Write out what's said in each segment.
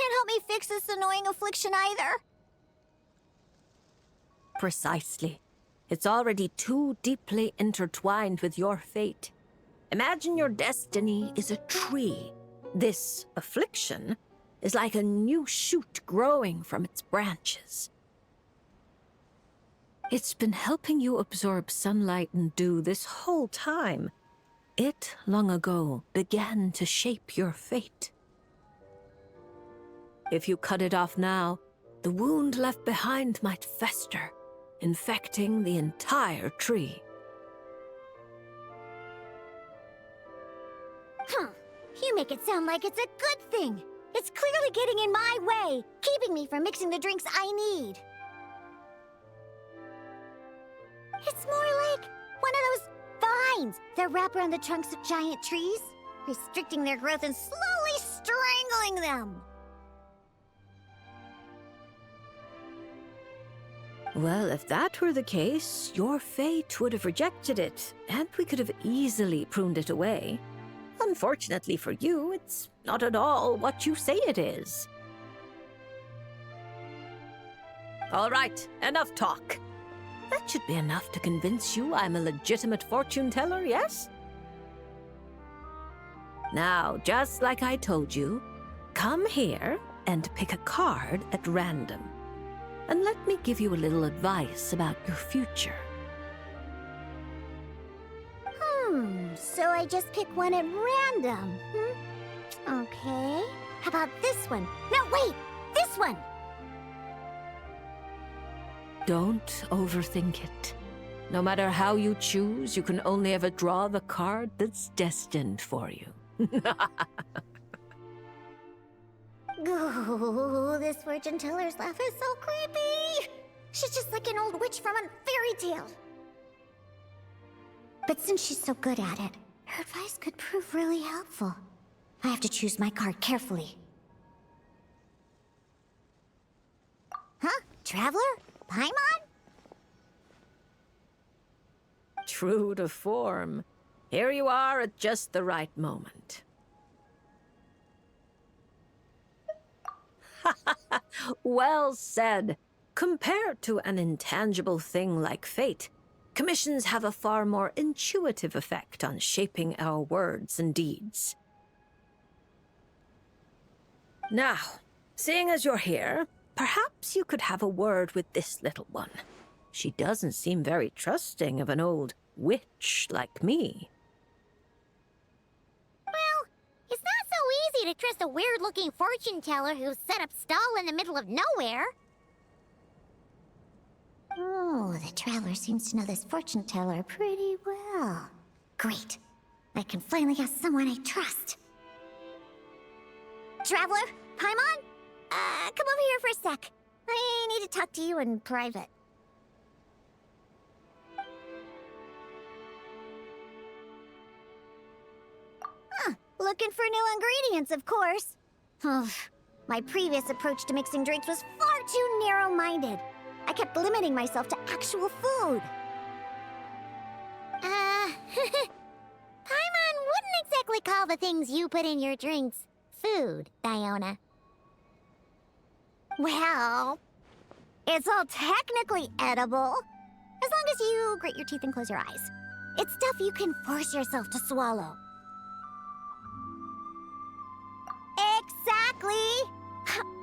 can't help me fix this annoying affliction either. Precisely. It's already too deeply intertwined with your fate. Imagine your destiny is a tree. This affliction is like a new shoot growing from its branches. It's been helping you absorb sunlight and dew this whole time. It, long ago, began to shape your fate. If you cut it off now, the wound left behind might fester, infecting the entire tree. You make it sound like it's a good thing. It's clearly getting in my way, keeping me from mixing the drinks I need. It's more like one of those vines that wrap around the trunks of giant trees, restricting their growth and slowly strangling them. Well, if that were the case, your fate would have rejected it, and we could have easily pruned it away. Unfortunately for you, it's not at all what you say it is. All right, enough talk. That should be enough to convince you I'm a legitimate fortune teller, yes? Now, just like I told you, come here and pick a card at random. And let me give you a little advice about your future. So I just pick one at random, Okay. How about this one? No, wait! This one! Don't overthink it. No matter how you choose, you can only ever draw the card that's destined for you. Ooh, this fortune teller's laugh is so creepy! She's just like an old witch from a fairy tale. But since she's so good at it, her advice could prove really helpful. I have to choose my card carefully. Huh? Traveler? Paimon? True to form. Here you are at just the right moment. Well said. Compared to an intangible thing like fate, commissions have a far more intuitive effect on shaping our words and deeds. Now, seeing as you're here, perhaps you could have a word with this little one. She doesn't seem very trusting of an old witch like me. Well, it's not so easy to trust a weird-looking fortune teller who's set up stall in the middle of nowhere. Oh, the traveler seems to know this fortune teller pretty well. Great. I can finally have someone I trust. Traveler? Paimon? Come over here for a sec. I need to talk to you in private. Looking for new ingredients, of course. My previous approach to mixing drinks was far too narrow-minded. I kept limiting myself to actual food. Paimon wouldn't exactly call the things you put in your drinks food, Diona. Well, it's all technically edible, as long as you grit your teeth and close your eyes. It's stuff you can force yourself to swallow. Exactly!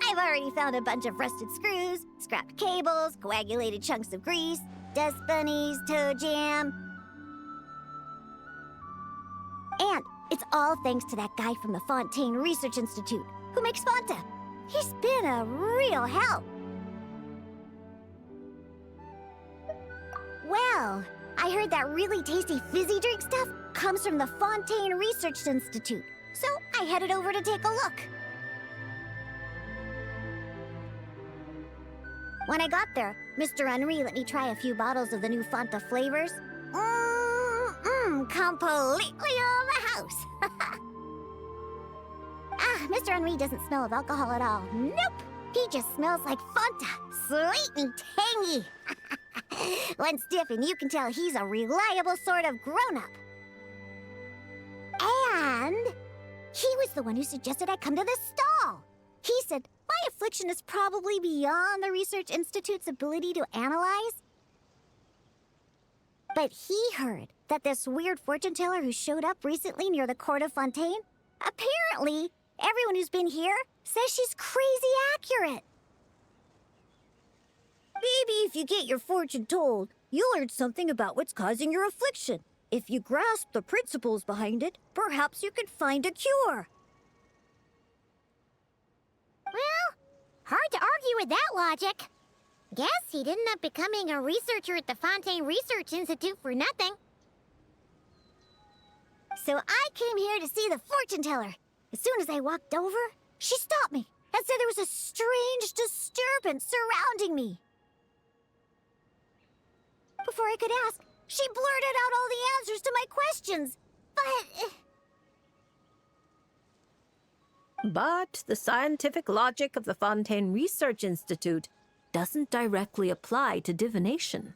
I've already found a bunch of rusted screws, scrapped cables, coagulated chunks of grease, dust bunnies, toe jam. And it's all thanks to that guy from the Fontaine Research Institute, who makes Fanta. He's been a real help. Well, I heard that really tasty fizzy drink stuff comes from the Fontaine Research Institute, so I headed over to take a look. When I got there, Mr. Henri let me try a few bottles of the new Fanta flavors. Completely on the house. Mr. Henri doesn't smell of alcohol at all. Nope. He just smells like Fanta. Sweet and tangy. One stiff and you can tell he's a reliable sort of grown-up. And he was the one who suggested I come to this stall. He said my affliction is probably beyond the Research Institute's ability to analyze. But he heard that this weird fortune teller who showed up recently near the court of Fontaine, apparently, everyone who's been here says she's crazy accurate. Maybe if you get your fortune told, you'll learn something about what's causing your affliction. If you grasp the principles behind it, perhaps you could find a cure. Well, hard to argue with that logic. Guess he didn't end up becoming a researcher at the Fontaine Research Institute for nothing. So I came here to see the fortune teller. As soon as I walked over, she stopped me and said there was a strange disturbance surrounding me. Before I could ask, she blurted out all the answers to my questions. But the scientific logic of the Fontaine Research Institute doesn't directly apply to divination.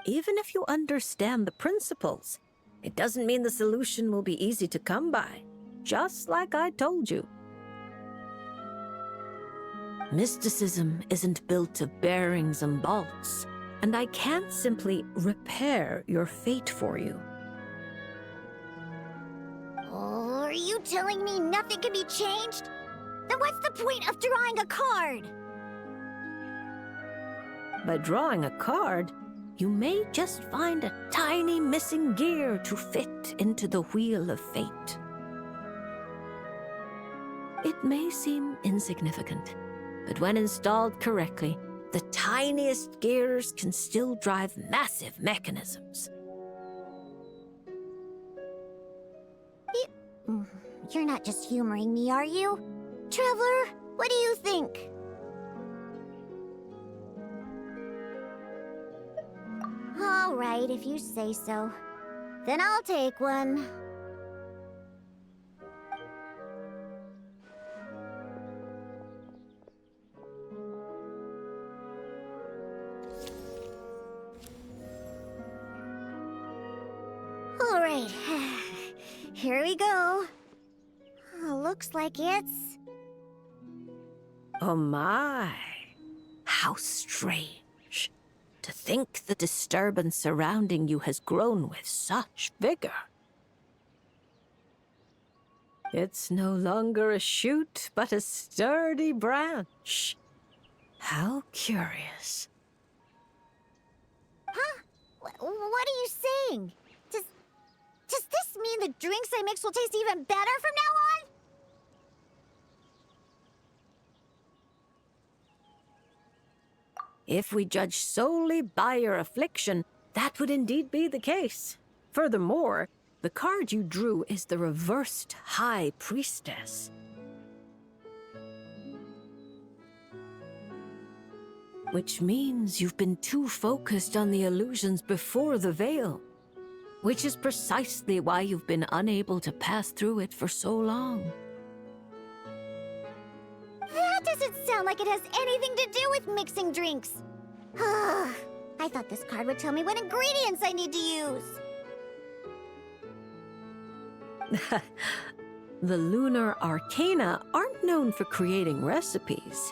Even if you understand the principles, it doesn't mean the solution will be easy to come by, just like I told you. Mysticism isn't built of bearings and bolts, and I can't simply repair your fate for you. Oh, are you telling me nothing can be changed? Then what's the point of drawing a card? By drawing a card, you may just find a tiny missing gear to fit into the wheel of fate. It may seem insignificant, but when installed correctly, the tiniest gears can still drive massive mechanisms. You're not just humoring me, are you? Traveler, what do you think? All right, if you say so. Then I'll take one. All right, here we go. Looks like it's... Oh my, how strange. To think the disturbance surrounding you has grown with such vigor. It's no longer a shoot, but a sturdy branch. How curious. Huh? What are you saying? Does this mean the drinks I mix will taste even better from now on? If we judge solely by your affliction, that would indeed be the case. Furthermore, the card you drew is the reversed High Priestess. Which means you've been too focused on the illusions before the veil. Which is precisely why you've been unable to pass through it for so long. That doesn't sound like it has anything to do with mixing drinks. I thought this card would tell me what ingredients I need to use. The lunar arcana aren't known for creating recipes.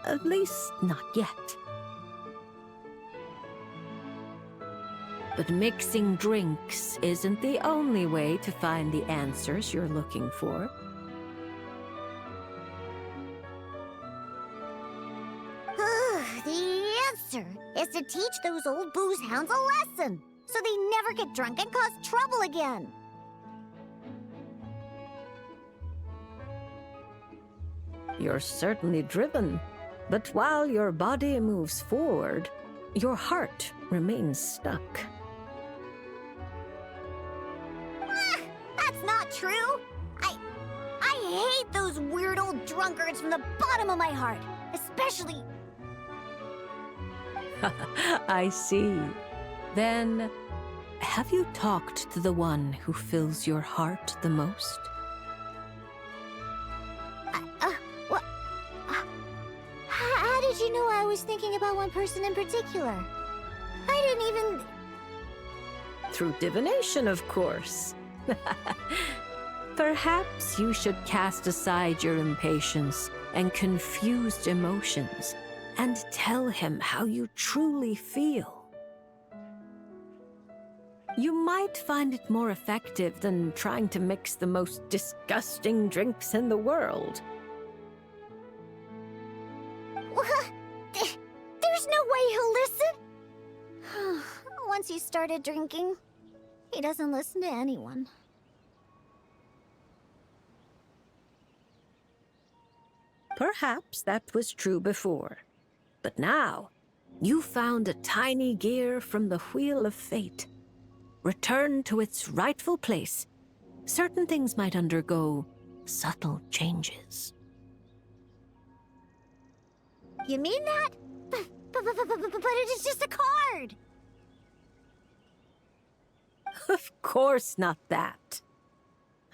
At least, not yet. But mixing drinks isn't the only way to find the answers you're looking for. The answer is to teach those old booze hounds a lesson, so they never get drunk and cause trouble again. You're certainly driven, but while your body moves forward, your heart remains stuck. That's not true. I hate those weird old drunkards from the bottom of my heart, especially... I see. Then, have you talked to the one who fills your heart the most? What? How did you know I was thinking about one person in particular? I didn't even... Through divination, of course. Perhaps you should cast aside your impatience and confused emotions and tell him how you truly feel. You might find it more effective than trying to mix the most disgusting drinks in the world. There's no way he'll listen. Once he started drinking, he doesn't listen to anyone. Perhaps that was true before. But now, you found a tiny gear from the wheel of fate. Returned to its rightful place, certain things might undergo subtle changes. You mean that? But it is just a card! Of course not that.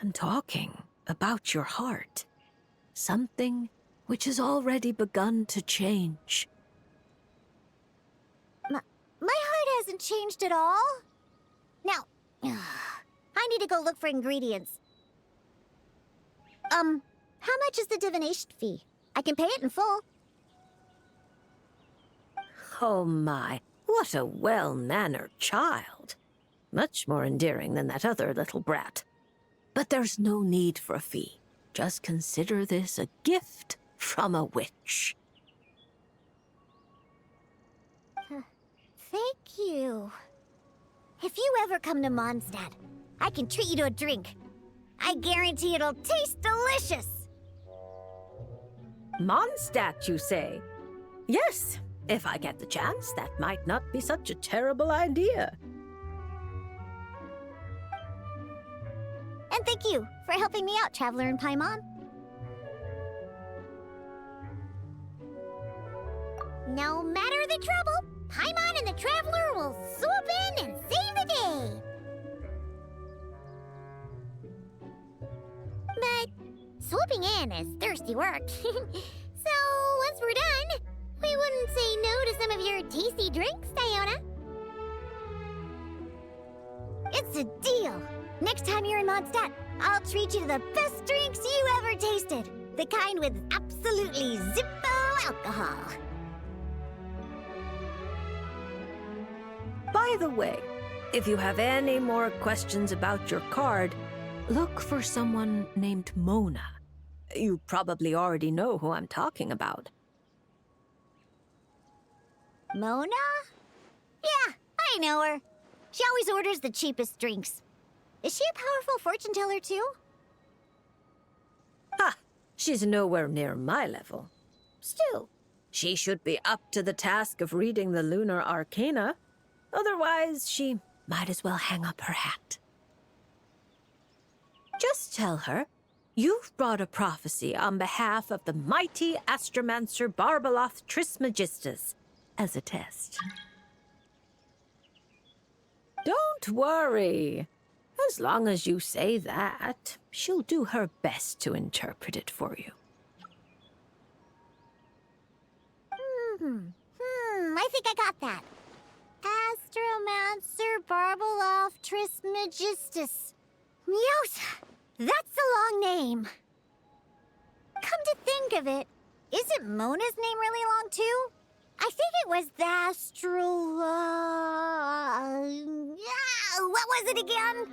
I'm talking about your heart. Something which has already begun to change. My heart hasn't changed at all. Now, I need to go look for ingredients. How much is the divination fee? I can pay it in full. Oh my, what a well-mannered child. Much more endearing than that other little brat. But there's no need for a fee. Just consider this a gift from a witch. Thank you. If you ever come to Mondstadt, I can treat you to a drink. I guarantee it'll taste delicious. Mondstadt, you say? Yes, if I get the chance, that might not be such a terrible idea. And thank you for helping me out, Traveler in Paimon. No matter the trouble, Paimon and the Traveler will swoop in and save the day. But swooping in is thirsty work. So once we're done, we wouldn't say no to some of your tasty drinks, Diona. It's a deal. Next time you're in Mondstadt, I'll treat you to the best drinks you ever tasted. The kind with absolutely zippo alcohol. By the way, if you have any more questions about your card, look for someone named Mona. You probably already know who I'm talking about. Mona? Yeah, I know her. She always orders the cheapest drinks. Is she a powerful fortune teller too? Ha! She's nowhere near my level. Still, she should be up to the task of reading the lunar arcana. Otherwise, she might as well hang up her hat. Just tell her you've brought a prophecy on behalf of the mighty astromancer Barbeloth Trismegistus as a test. Don't worry. As long as you say that, she'll do her best to interpret it for you. I think I got that. Astromancer Barbeloth Trismegistus. Yosa! That's a long name. Come to think of it, isn't Mona's name really long too? I think it was the what was it again?